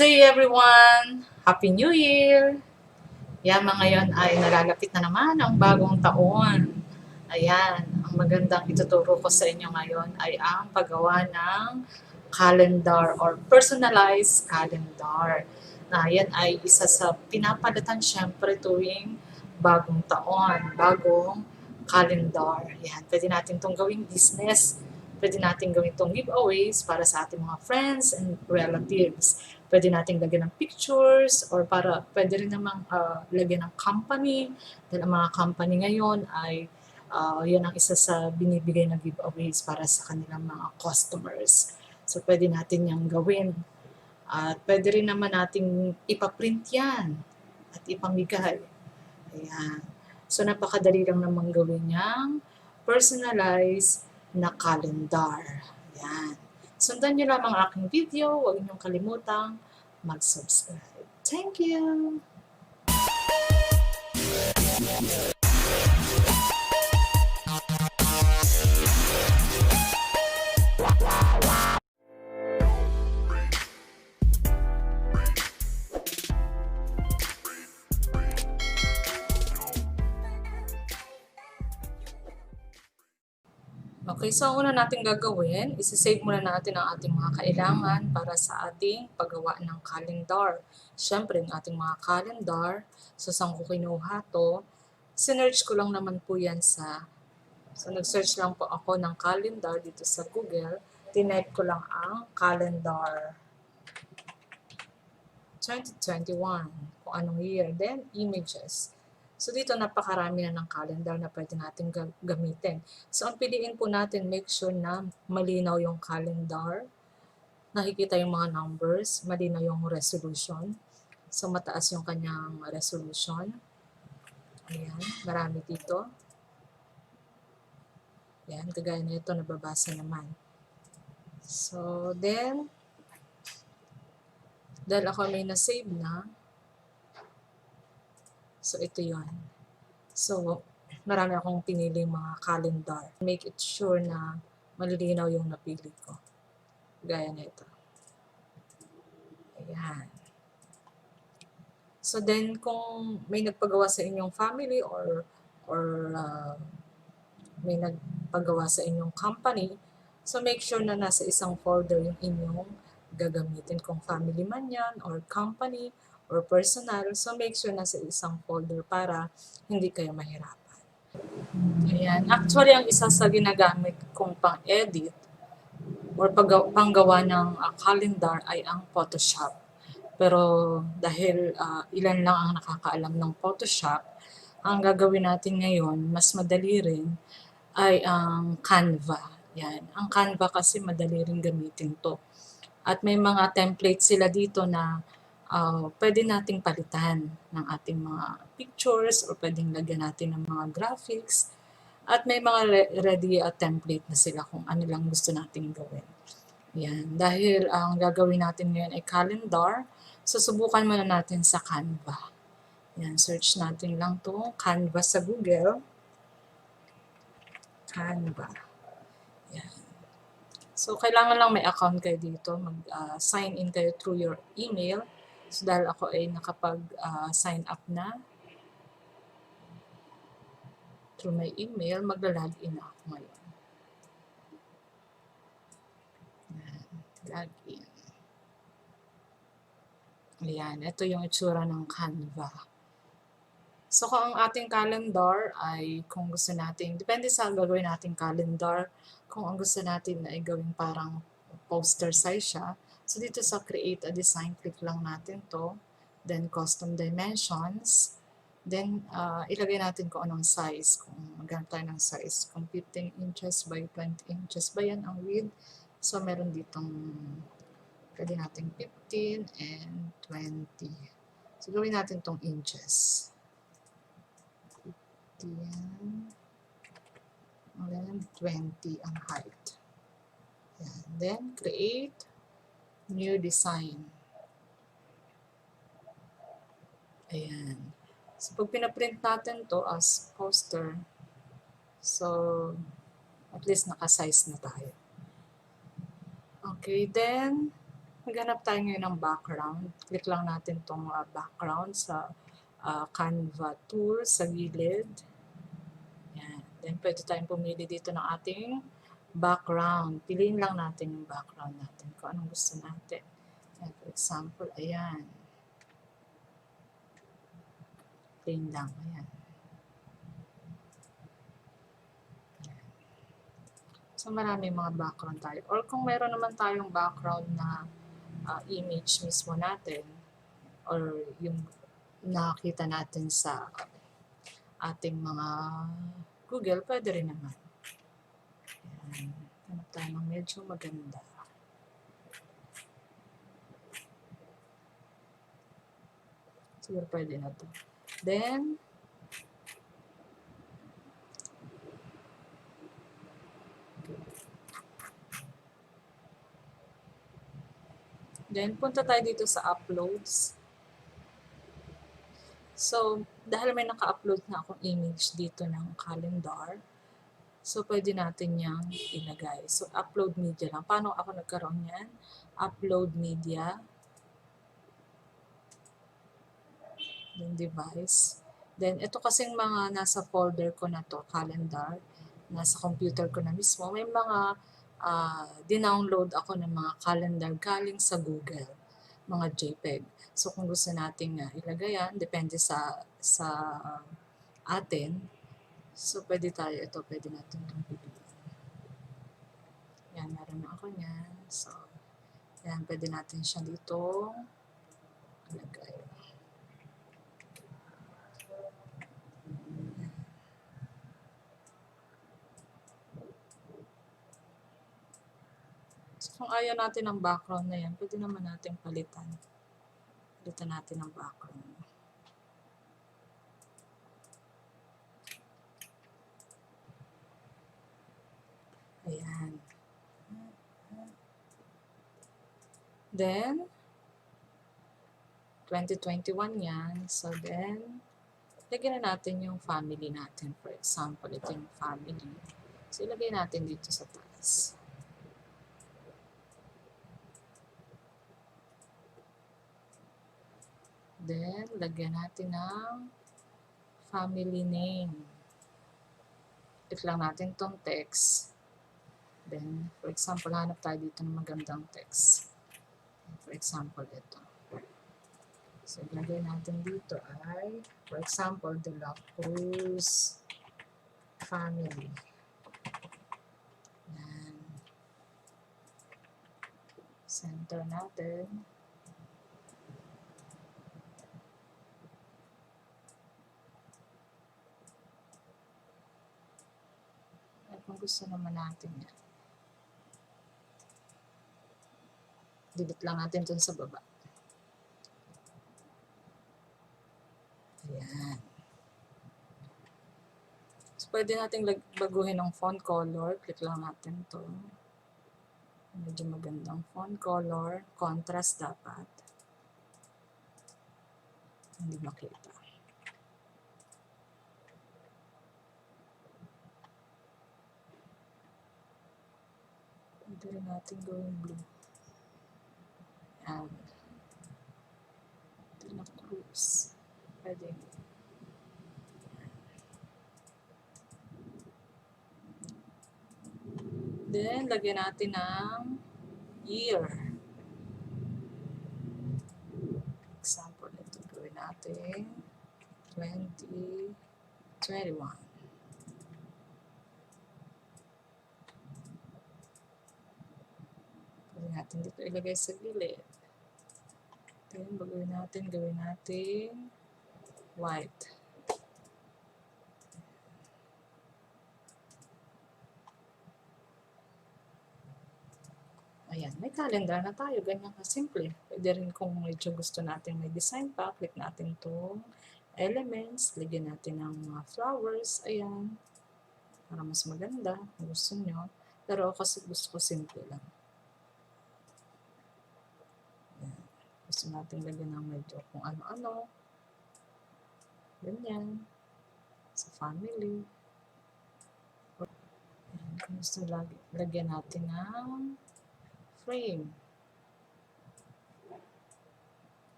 day everyone! Happy New Year! Mga ngayon ay nalalapit na naman ang bagong taon. Ayan, ang magandang ituturo ko sa inyo ngayon ay ang paggawa ng calendar or personalized calendar. Yan ay isa sa pinapalitan syempre tuwing bagong taon, bagong calendar. Pwede natin itong gawing business. Pwede natin gawin itong giveaways para sa ating mga friends and relatives. Pwede natin lagyan ng pictures or pwede rin namang lagyan ng company. Dahil ang mga company ngayon ay yan ang isa sa binibigay na giveaways para sa kanilang mga customers. So, pwede natin yung gawin. At pwede rin naman nating ipaprint yan at ipamigay. Ayan. So, napakadali lang naman gawin yung personalized na calendar. Ayan. Sundan nyo lamang ang aking video. Huwag niyong kalimutang mag-subscribe. Thank you! Okay, so ang una natin gagawin, isi-save muna natin ang ating mga kailangan para sa ating paggawa ng calendar. Siyempre, ang ating mga calendar, so saan ko kinuha to, sinearch ko lang naman po yan so nag-search lang po ako ng calendar dito sa Google, tinype ko lang ang calendar 2021, kung anong year, then images. So dito napakarami na ng calendar na pwede natin gamitin. So ang piliin po natin, make sure na malinaw yung calendar, nakikita yung mga numbers, malinaw yung resolution. So mataas yung kanyang resolution. Ayan, marami dito. Ayan, kagaya na ito, nababasa naman. So then, dahil ako may na-save na, so ito yon. So, marami akong pinili mga calendar. Make it sure na malilinaw yung napili ko. Gaya na ito. Ayan. So then, kung may nagpagawa sa inyong family or may nagpagawa sa inyong company, so make sure na nasa isang folder yung inyong gagamitin. Kung family man yan, or company, or personal, so make sure nasa isang folder para hindi kayo mahirapan. Ayan. Actually, ang isa sa ginagamit kong pang-edit or panggawa ng calendar ay ang Photoshop. Pero dahil ilan lang ang nakakaalam ng Photoshop, ang gagawin natin ngayon, mas madali rin, ay ang Canva. Yan. Ang Canva kasi madali rin gamitin to. At may mga templates sila dito na pwede nating palitan ng ating mga pictures or pwedeng lagyan natin ng mga graphics. At may mga ready template na sila kung ano lang gusto nating gawin. Yan. Dahil ang gagawin natin ngayon ay calendar, susubukan muna natin sa Canva. Yan, search natin lang to Canva sa Google. Canva. Yan. So, kailangan lang may account kayo dito. Mag-sign in kayo through your email. So, dahil ako ay nakapag-sign up na through my email, magla-login na ako ngayon. Login. Ayan, ito yung itsura ng Canva. So, kung ang ating calendar ay kung gusto natin, depende sa gagawin nating calendar, kung ang gusto natin ay gawing parang poster size siya. So, dito sa create a design, click lang natin to. Then, custom dimensions. Then, ilagay natin kung anong size. Kung maghanap tayo ng size, kung 15 inches by 20 inches ba yan ang width. So, meron ditong pwede natin 15 and 20. So, gawin natin itong inches. 15 and 20 ang height. Yan. Then, create new design. Ayan. So, pag pinaprint natin to as poster, so, at least naka-size na tayo. Okay, then, Maghanap tayo ngayon ng background. Click lang natin tong background sa Canva tool sa gilid. Yan. Then, pwede tayong pumili dito ng ating background. Piliin lang natin yung background natin kung anong gusto natin. Yan, for example, ayan. Plain lang, ayan. So, marami mga background tayo. Or kung meron naman tayong background na image mismo natin, or yung nakita natin sa ating mga Google, pwede rin naman. Ayan. Hanap tayo ng medyo maganda. Siguro pwede na to. Then, punta tayo dito sa uploads. So, dahil may naka-upload na akong image dito ng calendar, so pwede natin yang ilagay. So, upload media lang. Paano ako nagkaroon yan? Upload media. Then, device. Then, ito kasing mga nasa folder ko na to, calendar, nasa computer ko na mismo, may mga dinownload ako ng mga calendar galing sa Google, mga JPEG. So, kung gusto nating ilagay yan, depende sa atin. So, pwede natin itong piliin. Yan, meron na ako niyan. So, yan, pwede natin siya dito ilagay. So, kung ayaw natin ng background na yan, pwede naman natin palitan. Palitan natin ang background. Ayan. Then, 2021 yan. So, then, lagyan na natin yung family natin. For example, ito yung family. So, ilagay natin dito sa taas. Then, lagyan natin ng family name. Click lang natin tong text. Then, for example, hanap tayo dito ng magandang text. For example, ito. So, ilagay natin dito ay, for example, De La Cruz family. Yan. Center natin. At kung gusto naman natin yan, delete lang natin dun sa baba. Ayan. So, pwede natin baguhin ng font color. Click lang natin to. Medyo magandang font color. Contrast dapat. Hindi makita. Pwede rin natin gawin blue. Ayan. De La Cruz. Pwede. Then, lagyan natin ng year. Example, ito gawin natin 2021. Pwede natin dito ilagay sa gilid. Then, gawin natin white. Ayan, may calendar na tayo. Ganyan kasimple. Pwede rin kung medyo gusto natin may design pa, click natin itong elements, lagyan natin ng mga flowers. Ayan. Para mas maganda kung gusto nyo. Pero kasi gusto ko simple lang. Ayan. Gusto natin lagyan ng medyo kung ano-ano. Ganyan. Sa family. Ayan. Kung gusto lagyan natin ng frame.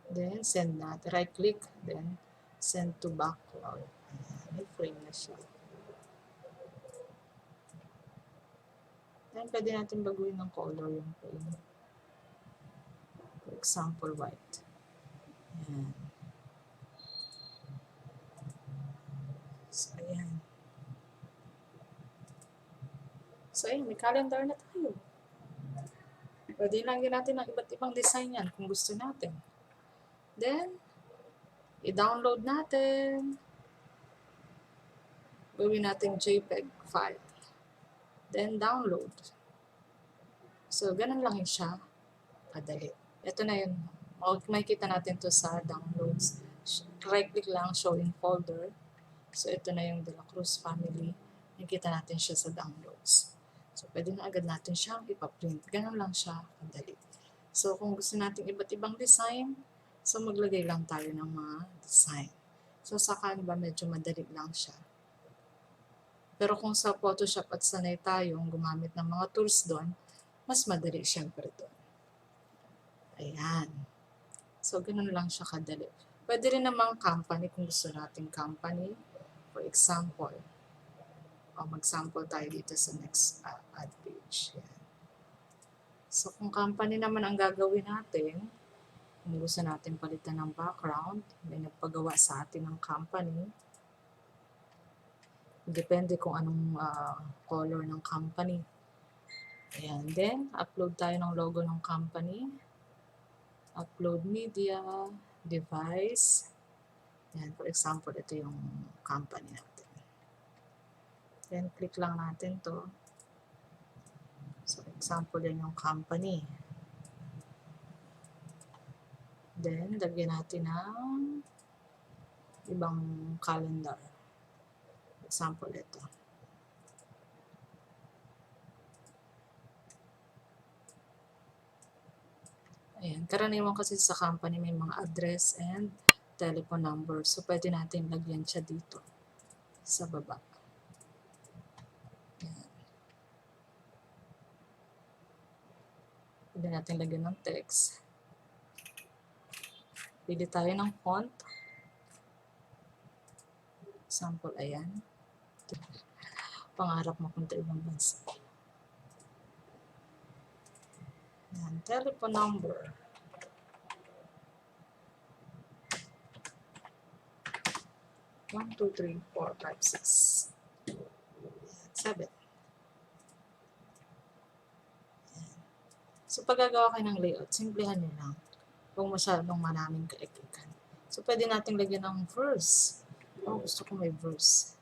Then, send natin. Right-click, then send to background. Ayan, i-frame na siya. Then, pwede natin baguhin ng color yung frame. For example, white. Ayan. So, ayan. So, ayan, may calendar na tayo. Pwede lagyan natin ng iba't ibang design yan kung gusto natin. Then, i-download natin. Gawin natin JPEG file. Then, download. So, ganun lang yun siya. Kadali. Ito na yun. Makikita natin to sa downloads. Right-click lang, show in folder. So, ito na yung De La Cruz family. Nakikita natin siya sa downloads. So, pwede na agad natin siyang ipaprint. Ganun lang siya kadali. So, kung gusto natin iba't ibang design, so maglagay lang tayo ng mga design. So, sa Canva, medyo madali lang siya. Pero kung sa Photoshop at sanay tayong gumamit ng mga tools doon, mas madali syempre doon. Ayan. So, ganun lang siya kadali. Pwede rin namang company kung gusto nating company. For example, mag-sample tayo dito sa next ad page. Yan. So, kung company naman ang gagawin natin, kung gusto natin palitan ng background, may nagpagawa sa atin ng company. Depende kung anong color ng company. Ayan. Then, upload tayo ng logo ng company. Upload media, device. Ayan. For example, ito yung company natin. Then, click lang natin to. So, example yan yung company. Then, lagyan natin ng ibang calendar. Example ito. Ayan. Karaniwan kasi sa company may mga address and telephone number. So, pwede natin lagyan siya dito sa baba. Ayan. Pwede natin lagyan ng text. Pili tayo ng font. Example, ayan. Pangarap mapunta ibang bansa. Ayan. Telephone number. One, two, three, 4, 5, 6, 7. So, pag gagawa kayo ng layout, simplihan nyo lang. Kung masyadong maraming kaikikan. So, pwede natin lagyan ng verse. Gusto ko may verse.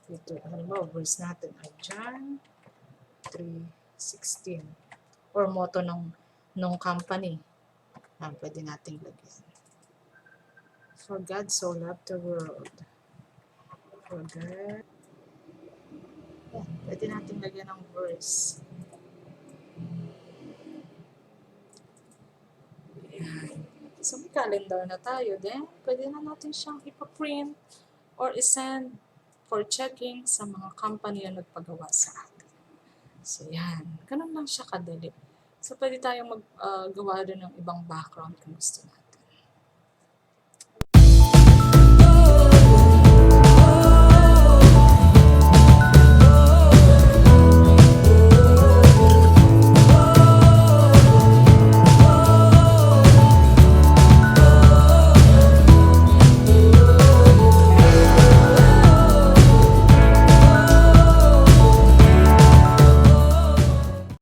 Dito, halimbawa, verse natin ay John 3:16. Or motto ng company. Pwede natin lagyan. For God so loved the world. For God. Pwede natin lagyan ng verse. Ayan. So, may calendar na tayo. Then, pwede na natin siyang ipaprint or isend for checking sa mga company na nagpagawa sa atin. So, yan. Ganun lang siya kadali. So, pwede tayong maggawa rin ng ibang background kung gusto natin.